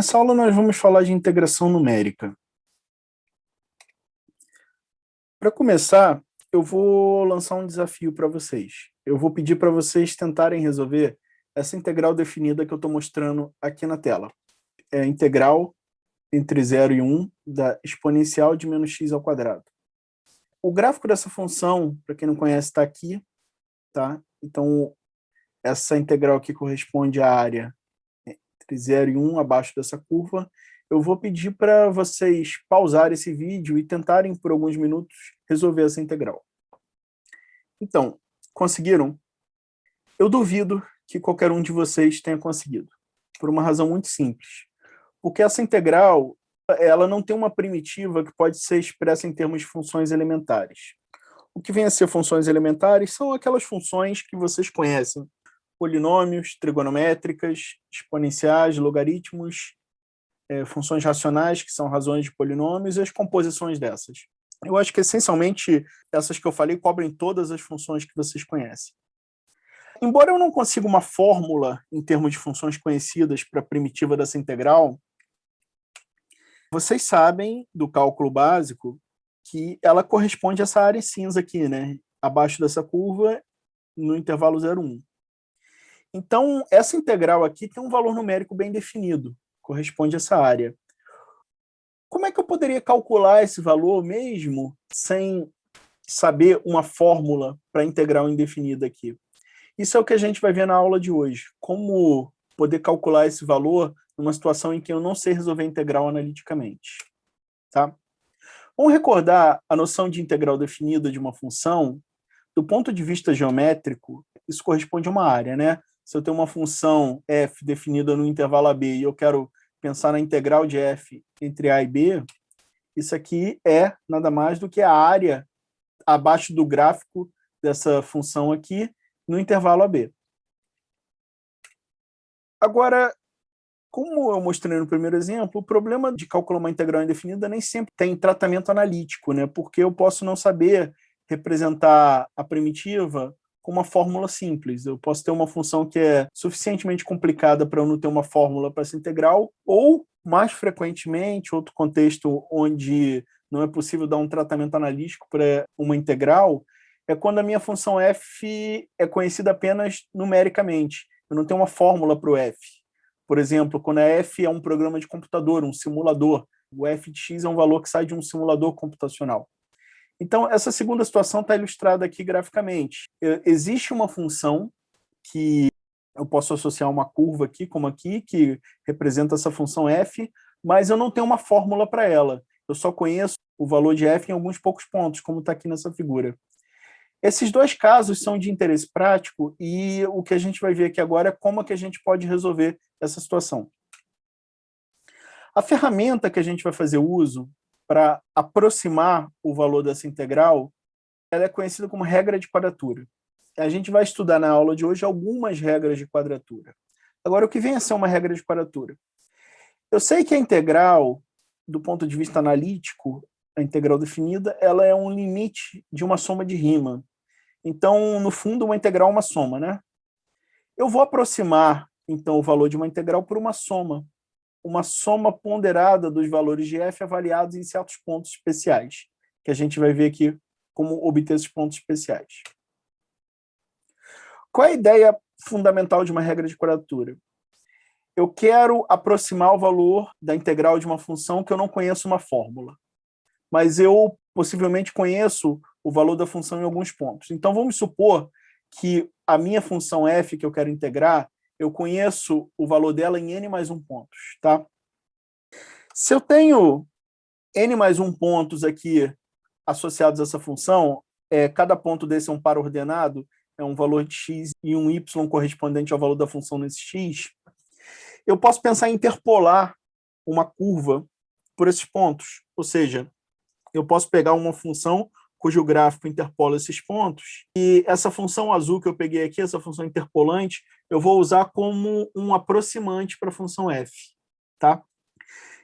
Nessa aula nós vamos falar de integração numérica. Para começar, eu vou lançar um desafio para vocês. Eu vou pedir para vocês tentarem resolver essa integral definida que eu estou mostrando aqui na tela. É a integral entre 0 e 1 da exponencial de menos x ao quadrado. O gráfico dessa função, para quem não conhece, está aqui. Tá? Então, essa integral aqui corresponde à área entre 0 e 1, abaixo dessa curva. Eu vou pedir para vocês pausar esse vídeo e tentarem, por alguns minutos, resolver essa integral. Então, conseguiram? Eu duvido que qualquer um de vocês tenha conseguido, por uma razão muito simples. Porque essa integral, ela não tem uma primitiva que pode ser expressa em termos de funções elementares. O que vem a ser funções elementares são aquelas funções que vocês conhecem: polinômios, trigonométricas, exponenciais, logaritmos, funções racionais, que são razões de polinômios, e as composições dessas. Eu acho que, essencialmente, essas que eu falei cobrem todas as funções que vocês conhecem. Embora eu não consiga uma fórmula em termos de funções conhecidas para a primitiva dessa integral, vocês sabem, do cálculo básico, que ela corresponde a essa área cinza aqui, né? Abaixo dessa curva, no intervalo 0, 1. Então, essa integral aqui tem um valor numérico bem definido, corresponde a essa área. Como é que eu poderia calcular esse valor mesmo sem saber uma fórmula para integral indefinida aqui? Isso é o que a gente vai ver na aula de hoje. Como poder calcular esse valor numa situação em que eu não sei resolver a integral analiticamente. Tá? Vamos recordar a noção de integral definida de uma função. Do ponto de vista geométrico, isso corresponde a uma área, né? Se eu tenho uma função f definida no intervalo AB e eu quero pensar na integral de f entre a e b, isso aqui é nada mais do que a área abaixo do gráfico dessa função aqui no intervalo AB. Agora, como eu mostrei no primeiro exemplo, o problema de calcular uma integral indefinida nem sempre tem tratamento analítico, né? Porque eu posso não saber representar a primitiva com uma fórmula simples. Eu posso ter uma função que é suficientemente complicada para eu não ter uma fórmula para essa integral, ou, mais frequentemente, outro contexto onde não é possível dar um tratamento analítico para uma integral, é quando a minha função f é conhecida apenas numericamente. Eu não tenho uma fórmula para o f. Por exemplo, quando a f é um programa de computador, um simulador, o f de x é um valor que sai de um simulador computacional. Então, essa segunda situação está ilustrada aqui graficamente. Existe uma função que eu posso associar uma curva aqui, como aqui, que representa essa função f, mas eu não tenho uma fórmula para ela. Eu só conheço o valor de f em alguns poucos pontos, como está aqui nessa figura. Esses dois casos são de interesse prático e o que a gente vai ver aqui agora é como que a gente pode resolver essa situação. A ferramenta que a gente vai fazer uso para aproximar o valor dessa integral, ela é conhecida como regra de quadratura. A gente vai estudar na aula de hoje algumas regras de quadratura. Agora, o que vem a ser uma regra de quadratura? Eu sei que a integral, do ponto de vista analítico, a integral definida, ela é um limite de uma soma de Riemann. Então, no fundo, uma integral é uma soma, né? Eu vou aproximar, então, o valor de uma integral por uma soma ponderada dos valores de f avaliados em certos pontos especiais, que a gente vai ver aqui como obter esses pontos especiais. Qual é a ideia fundamental de uma regra de quadratura? Eu quero aproximar o valor da integral de uma função que eu não conheço uma fórmula, mas eu possivelmente conheço o valor da função em alguns pontos. Então, vamos supor que a minha função f, que eu quero integrar, eu conheço o valor dela em n mais 1 pontos. Tá? Se eu tenho n mais 1 pontos aqui associados a essa função, cada ponto desse é um par ordenado, é um valor de x e um y correspondente ao valor da função nesse x, eu posso pensar em interpolar uma curva por esses pontos. Ou seja, eu posso pegar uma função cujo gráfico interpola esses pontos, e essa função azul que eu peguei aqui, essa função interpolante, eu vou usar como um aproximante para a função f. Tá?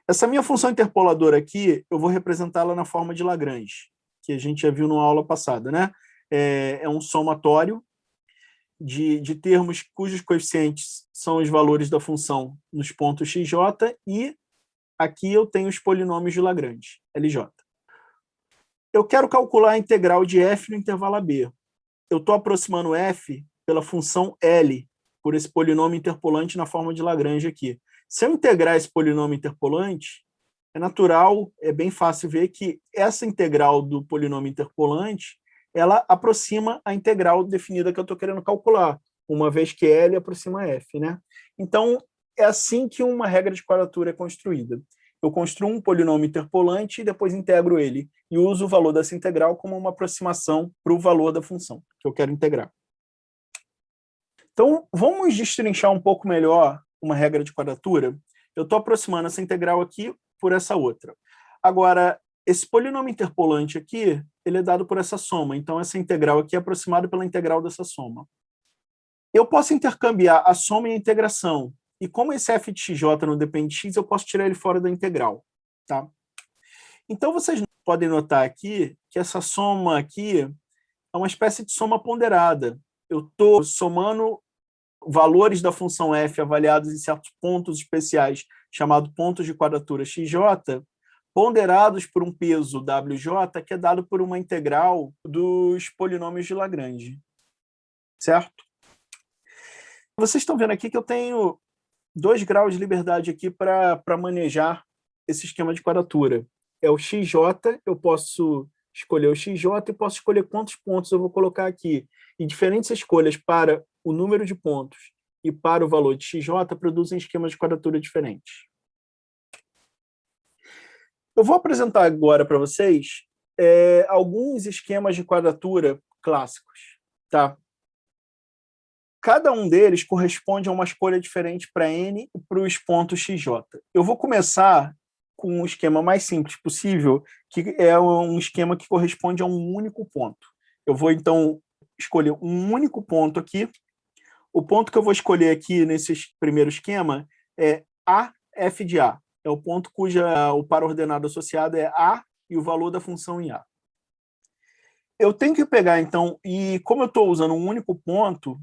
Essa minha função interpoladora aqui, eu vou representá-la na forma de Lagrange, que a gente já viu na aula passada, né? É um somatório, de termos cujos coeficientes são os valores da função nos pontos xj, e aqui eu tenho os polinômios de Lagrange, LJ. Eu quero calcular a integral de f no intervalo AB. Eu estou aproximando f pela função L, por esse polinômio interpolante na forma de Lagrange aqui. Se eu integrar esse polinômio interpolante, é natural, é bem fácil ver que essa integral do polinômio interpolante, ela aproxima a integral definida que eu estou querendo calcular, uma vez que L aproxima f, né? Então, é assim que uma regra de quadratura é construída. Eu construo um polinômio interpolante e depois integro ele, e uso o valor dessa integral como uma aproximação para o valor da função que eu quero integrar. Então, vamos destrinchar um pouco melhor uma regra de quadratura. Eu estou aproximando essa integral aqui por essa outra. Agora, esse polinômio interpolante aqui, ele é dado por essa soma. Então, essa integral aqui é aproximada pela integral dessa soma. Eu posso intercambiar a soma e a integração. E como esse f de xj não depende de x, eu posso tirar ele fora da integral. Tá? Então, vocês podem notar aqui que essa soma aqui é uma espécie de soma ponderada. Eu estou somando valores da função f avaliados em certos pontos especiais, chamados pontos de quadratura xj, ponderados por um peso wj, que é dado por uma integral dos polinômios de Lagrange. Certo? Vocês estão vendo aqui que eu tenho 2 graus de liberdade aqui para manejar esse esquema de quadratura. É o xj, eu posso escolher o xj e posso escolher quantos pontos eu vou colocar aqui. E diferentes escolhas para o número de pontos e para o valor de xj produzem esquemas de quadratura diferentes. Eu vou apresentar agora para vocês alguns esquemas de quadratura clássicos. Tá? Cada um deles corresponde a uma escolha diferente para n e para os pontos xj. Eu vou começar com o esquema mais simples possível, que é um esquema que corresponde a um único ponto. Eu vou, então, escolher um único ponto aqui. O ponto que eu vou escolher aqui nesse primeiro esquema é a f de a. É o ponto o par ordenado associado é a e o valor da função em a. Eu tenho que pegar, então, e como eu estou usando um único ponto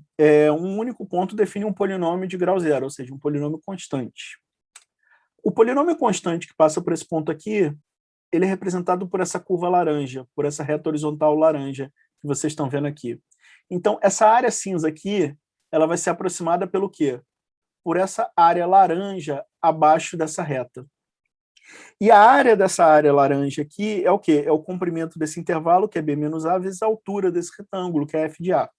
define um polinômio de grau zero, ou seja, um polinômio constante. O polinômio constante que passa por esse ponto aqui, ele é representado por essa curva laranja, por essa reta horizontal laranja que vocês estão vendo aqui. Então, essa área cinza aqui, ela vai ser aproximada pelo quê? Por essa área laranja abaixo dessa reta. E a área dessa área laranja aqui é o quê? É o comprimento desse intervalo, que é b menos a, vezes a altura desse retângulo, que é f de a.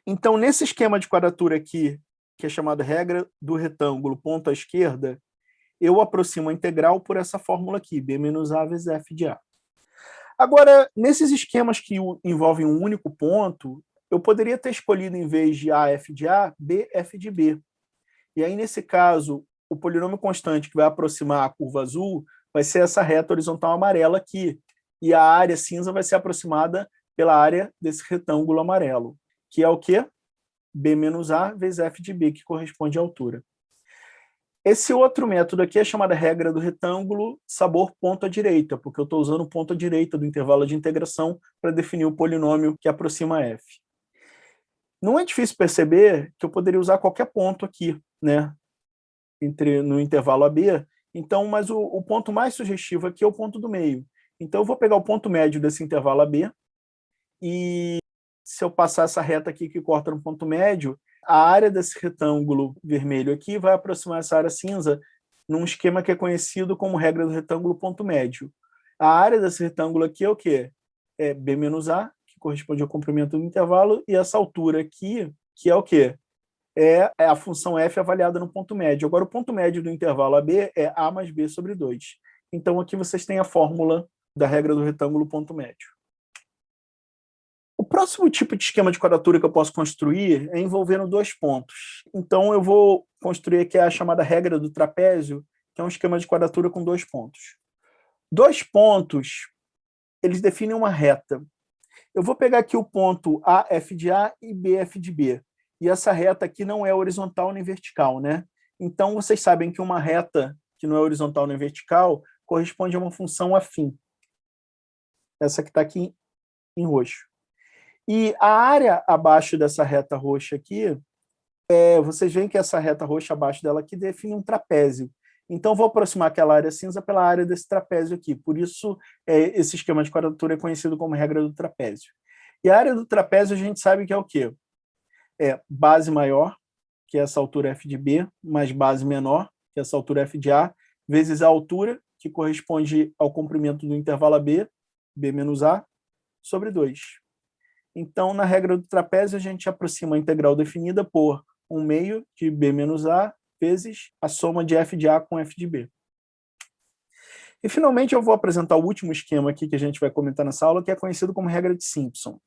Então, nesse esquema de quadratura aqui, que é chamado regra do retângulo ponto à esquerda, eu aproximo a integral por essa fórmula aqui, b menos a vezes f de a. Agora, nesses esquemas que envolvem um único ponto, eu poderia ter escolhido, em vez de a f de a, b f de b. E aí, nesse caso, o polinômio constante que vai aproximar a curva azul vai ser essa reta horizontal amarela aqui. E a área cinza vai ser aproximada pela área desse retângulo amarelo, que é o quê? B menos A vezes F de B, que corresponde à altura. Esse outro método aqui é chamado regra do retângulo sabor ponto à direita, porque eu estou usando o ponto à direita do intervalo de integração para definir o polinômio que aproxima F. Não é difícil perceber que eu poderia usar qualquer ponto aqui, né? No intervalo AB, então, mas o ponto mais sugestivo aqui é o ponto do meio. Então, eu vou pegar o ponto médio desse intervalo AB, e se eu passar essa reta aqui que corta no ponto médio, a área desse retângulo vermelho aqui vai aproximar essa área cinza num esquema que é conhecido como regra do retângulo ponto médio. A área desse retângulo aqui é o quê? É B menos A, que corresponde ao comprimento do intervalo, e essa altura aqui, que é o quê? É a função f avaliada no ponto médio. Agora, o ponto médio do intervalo AB é a mais b sobre 2. Então, aqui vocês têm a fórmula da regra do retângulo ponto médio. O próximo tipo de esquema de quadratura que eu posso construir é envolvendo 2 pontos. Então, eu vou construir aqui a chamada regra do trapézio, que é um esquema de quadratura com 2 pontos. 2 pontos, eles definem uma reta. Eu vou pegar aqui o ponto AF de A e BF de B. E essa reta aqui não é horizontal nem vertical, né? Então, vocês sabem que uma reta que não é horizontal nem vertical corresponde a uma função afim. Essa que está aqui em roxo. E a área abaixo dessa reta roxa aqui, vocês veem que essa reta roxa abaixo dela aqui define um trapézio. Então, vou aproximar aquela área cinza pela área desse trapézio aqui. Por isso, esse esquema de quadratura é conhecido como regra do trapézio. E a área do trapézio a gente sabe que é o quê? É base maior, que é essa altura f de B, mais base menor, que é essa altura f de A, vezes a altura, que corresponde ao comprimento do intervalo AB, B menos A, sobre 2. Então, na regra do trapézio, a gente aproxima a integral definida por 1/2 de B menos A vezes a soma de f de A com f de B. E, finalmente, eu vou apresentar o último esquema aqui que a gente vai comentar nessa aula, que é conhecido como regra de Simpson.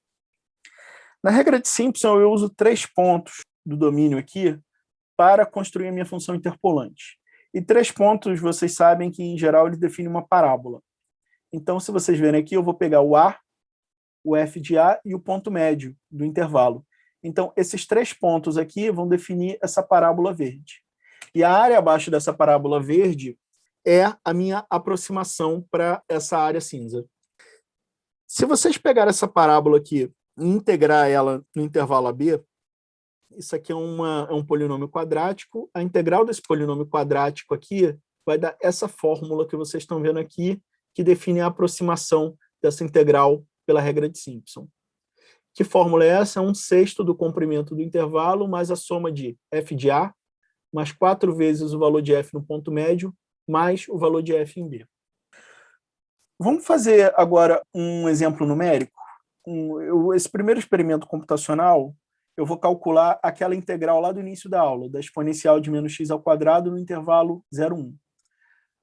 Na regra de Simpson, eu uso 3 pontos do domínio aqui para construir a minha função interpolante. E 3 pontos, vocês sabem que, em geral, ele define uma parábola. Então, se vocês verem aqui, eu vou pegar o A, o f de A e o ponto médio do intervalo. Então, esses 3 pontos aqui vão definir essa parábola verde. E a área abaixo dessa parábola verde é a minha aproximação para essa área cinza. Se vocês pegarem essa parábola aqui e integrar ela no intervalo AB, isso aqui é um polinômio quadrático. A integral desse polinômio quadrático aqui vai dar essa fórmula que vocês estão vendo aqui, que define a aproximação dessa integral pela regra de Simpson. Que fórmula é essa? É 1/6 do comprimento do intervalo mais a soma de f de A, mais 4 vezes o valor de f no ponto médio, mais o valor de f em B. Vamos fazer agora um exemplo numérico? Esse primeiro experimento computacional, eu vou calcular aquela integral lá do início da aula, da exponencial de menos x ao quadrado no intervalo 0, 1.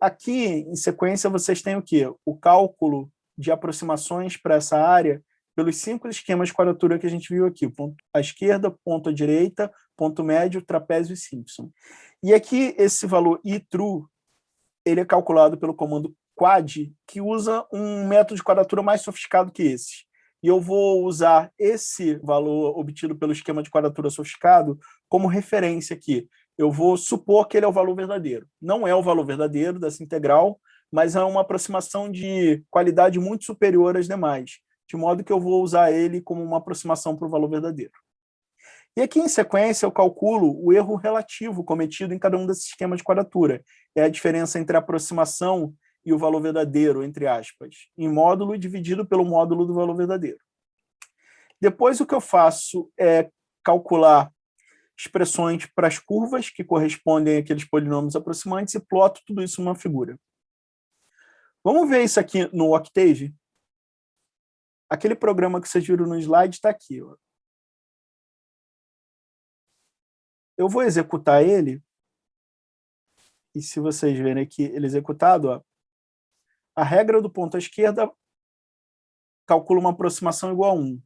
Aqui, em sequência, vocês têm o quê? O cálculo de aproximações para essa área pelos 5 esquemas de quadratura que a gente viu aqui, ponto à esquerda, ponto à direita, ponto médio, trapézio e Simpson. E aqui, esse valor i_true, ele é calculado pelo comando quad, que usa um método de quadratura mais sofisticado que esse. E eu vou usar esse valor obtido pelo esquema de quadratura sofisticado como referência aqui. Eu vou supor que ele é o valor verdadeiro. Não é o valor verdadeiro dessa integral, mas é uma aproximação de qualidade muito superior às demais, de modo que eu vou usar ele como uma aproximação para o valor verdadeiro. E aqui, em sequência, eu calculo o erro relativo cometido em cada um desses esquemas de quadratura. É a diferença entre a aproximação e o valor verdadeiro, entre aspas, em módulo dividido pelo módulo do valor verdadeiro. Depois, o que eu faço é calcular expressões para as curvas que correspondem àqueles polinômios aproximantes e ploto tudo isso numa figura. Vamos ver isso aqui no Octave? Aquele programa que vocês viram no slide está aqui. Ó. Eu vou executar ele, e se vocês verem aqui ele executado, ó, a regra do ponto à esquerda calcula uma aproximação igual a 1.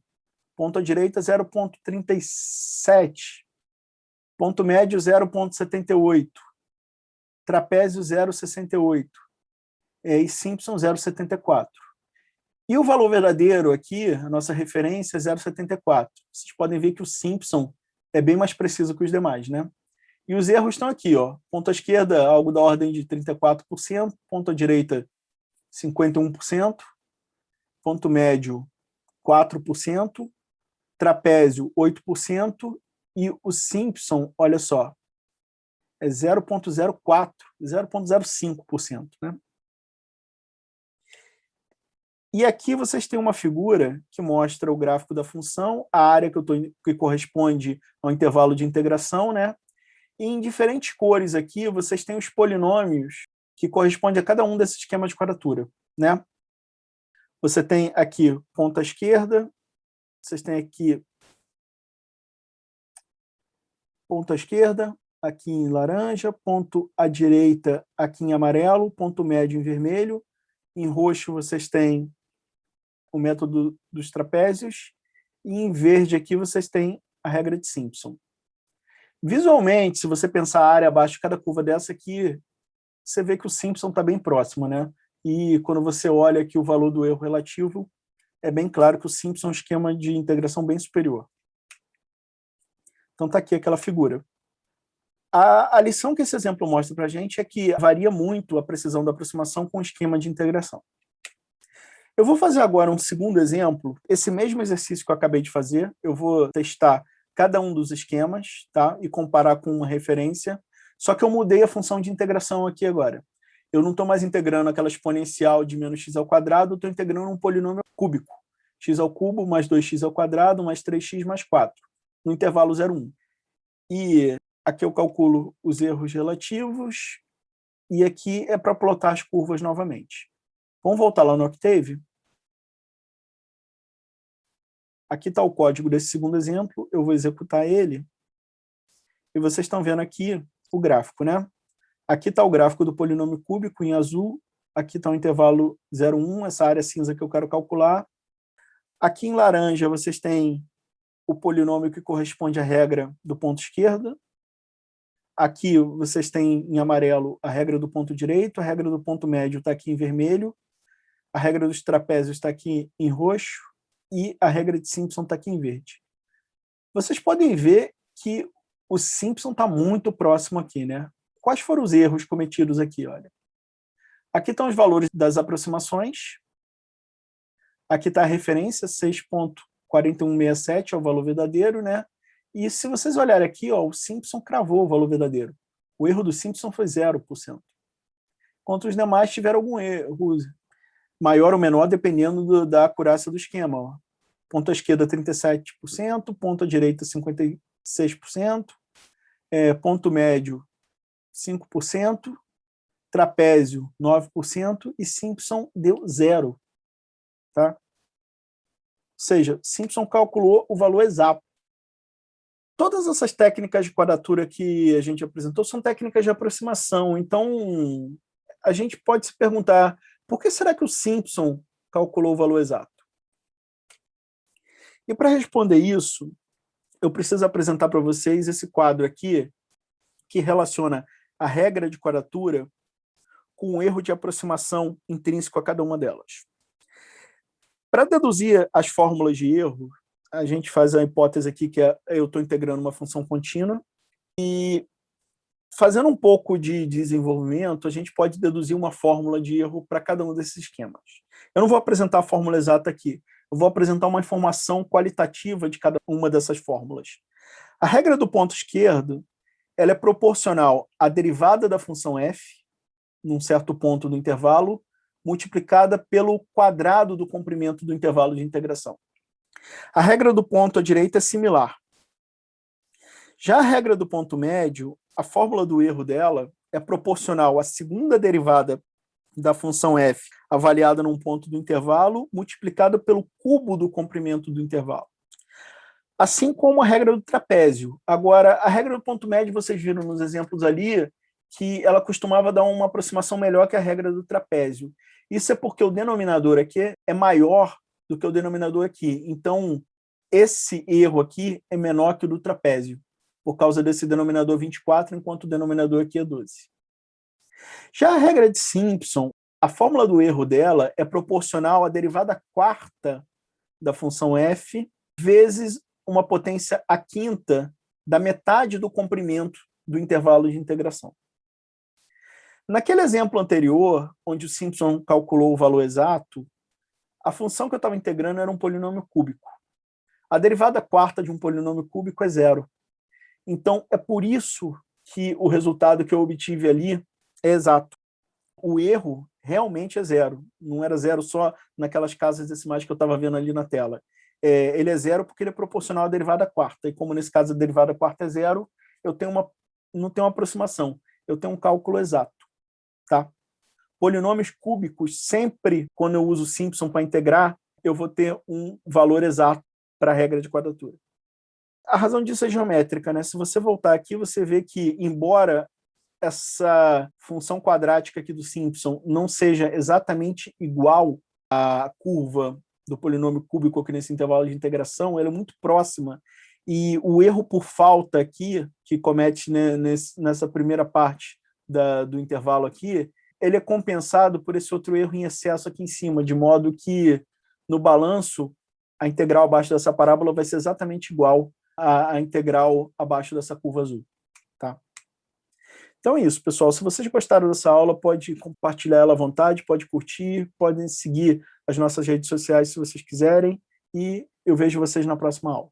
Ponto à direita, 0,37. Ponto médio, 0,78. Trapézio, 0,68. E Simpson, 0,74. E o valor verdadeiro aqui, a nossa referência é 0,74. Vocês podem ver que o Simpson é bem mais preciso que os demais, né? E os erros estão aqui, ó. Ponto à esquerda, algo da ordem de 34%, ponto à direita, 51%, ponto médio, 4%, trapézio, 8%, e o Simpson, olha só, é 0,04%, 0,05%. Né? E aqui vocês têm uma figura que mostra o gráfico da função, a área que corresponde ao intervalo de integração, né? E em diferentes cores aqui, vocês têm os polinômios que correspondem a cada um desses esquemas de quadratura. Né? Você tem aqui ponto à esquerda, vocês têm aqui ponto à esquerda, aqui em laranja, ponto à direita, aqui em amarelo, ponto médio em vermelho, em roxo vocês têm o método dos trapézios, e em verde aqui vocês têm a regra de Simpson. Visualmente, se você pensar a área abaixo de cada curva dessa aqui, você vê que o Simpson está bem próximo, né? E quando você olha aqui o valor do erro relativo, é bem claro que o Simpson é um esquema de integração bem superior. Então está aqui aquela figura. A lição que esse exemplo mostra para a gente é que varia muito a precisão da aproximação com o esquema de integração. Eu vou fazer agora um segundo exemplo. Esse mesmo exercício que eu acabei de fazer, eu vou testar cada um dos esquemas, tá? E comparar com uma referência. Só que eu mudei a função de integração aqui agora. Eu não estou mais integrando aquela exponencial de menos x ao quadrado, eu estou integrando um polinômio cúbico. X ao cubo mais 2x ao quadrado mais 3x mais 4, no intervalo 0, 1. E aqui eu calculo os erros relativos, e aqui é para plotar as curvas novamente. Vamos voltar lá no Octave. Aqui está o código desse segundo exemplo, eu vou executar ele, e vocês estão vendo aqui o gráfico, né? Aqui está o gráfico do polinômio cúbico em azul, aqui está o intervalo 0, 1, essa área cinza que eu quero calcular. Aqui em laranja vocês têm o polinômio que corresponde à regra do ponto esquerdo. Aqui vocês têm em amarelo a regra do ponto direito, a regra do ponto médio está aqui em vermelho, a regra dos trapézios está aqui em roxo, e a regra de Simpson está aqui em verde. Vocês podem ver que o Simpson está muito próximo aqui, né? Quais foram os erros cometidos aqui? Olha. Aqui estão os valores das aproximações. Aqui está a referência, 6,4167 é o valor verdadeiro, né? E se vocês olharem aqui, ó, o Simpson cravou o valor verdadeiro. O erro do Simpson foi 0%. Enquanto os demais tiveram algum erro, maior ou menor, dependendo da acurácia do esquema. Ó. Ponta esquerda, 37%, ponta direita, 56%, ponto médio, 5%, trapézio, 9%, e Simpson deu 0. Tá? Ou seja, Simpson calculou o valor exato. Todas essas técnicas de quadratura que a gente apresentou são técnicas de aproximação, então a gente pode se perguntar, por que será que o Simpson calculou o valor exato? E para responder isso, eu preciso apresentar para vocês esse quadro aqui, que relaciona a regra de quadratura com o erro de aproximação intrínseco a cada uma delas. Para deduzir as fórmulas de erro, a gente faz a hipótese aqui que eu estou integrando uma função contínua, e fazendo um pouco de desenvolvimento, a gente pode deduzir uma fórmula de erro para cada um desses esquemas. Eu não vou apresentar a fórmula exata aqui, eu vou apresentar uma informação qualitativa de cada uma dessas fórmulas. A regra do ponto esquerdo, ela é proporcional à derivada da função f, num certo ponto do intervalo, multiplicada pelo quadrado do comprimento do intervalo de integração. A regra do ponto à direita é similar. Já a regra do ponto médio, a fórmula do erro dela é proporcional à segunda derivada da função f, avaliada num ponto do intervalo, multiplicada pelo cubo do comprimento do intervalo. Assim como a regra do trapézio. Agora, a regra do ponto médio, vocês viram nos exemplos ali, que ela costumava dar uma aproximação melhor que a regra do trapézio. Isso é porque o denominador aqui é maior do que o denominador aqui. Então, esse erro aqui é menor que o do trapézio, por causa desse denominador 24, enquanto o denominador aqui é 12. Já a regra de Simpson, a fórmula do erro dela é proporcional à derivada quarta da função f vezes uma potência a quinta da metade do comprimento do intervalo de integração. Naquele exemplo anterior, onde o Simpson calculou o valor exato, a função que eu estava integrando era um polinômio cúbico. A derivada quarta de um polinômio cúbico é 0. Então, é por isso que o resultado que eu obtive ali é exato. O erro realmente é 0. Não era 0 só naquelas casas decimais que eu estava vendo ali na tela. Ele é 0 porque ele é proporcional à derivada quarta. E como nesse caso a derivada quarta é 0, eu tenho não tenho uma aproximação, eu tenho um cálculo exato. Tá? Polinômios cúbicos, sempre quando eu uso Simpson para integrar, eu vou ter um valor exato para a regra de quadratura. A razão disso é geométrica, né? Se você voltar aqui, você vê que, embora essa função quadrática aqui do Simpson não seja exatamente igual à curva do polinômio cúbico aqui nesse intervalo de integração, ela é muito próxima. E o erro por falta aqui, que comete, né, nessa primeira parte do intervalo aqui, ele é compensado por esse outro erro em excesso aqui em cima, de modo que, no balanço, a integral abaixo dessa parábola vai ser exatamente igual à integral abaixo dessa curva azul. Tá? Então é isso, pessoal. Se vocês gostaram dessa aula, pode compartilhar ela à vontade, pode curtir, podem seguir as nossas redes sociais se vocês quiserem, e eu vejo vocês na próxima aula.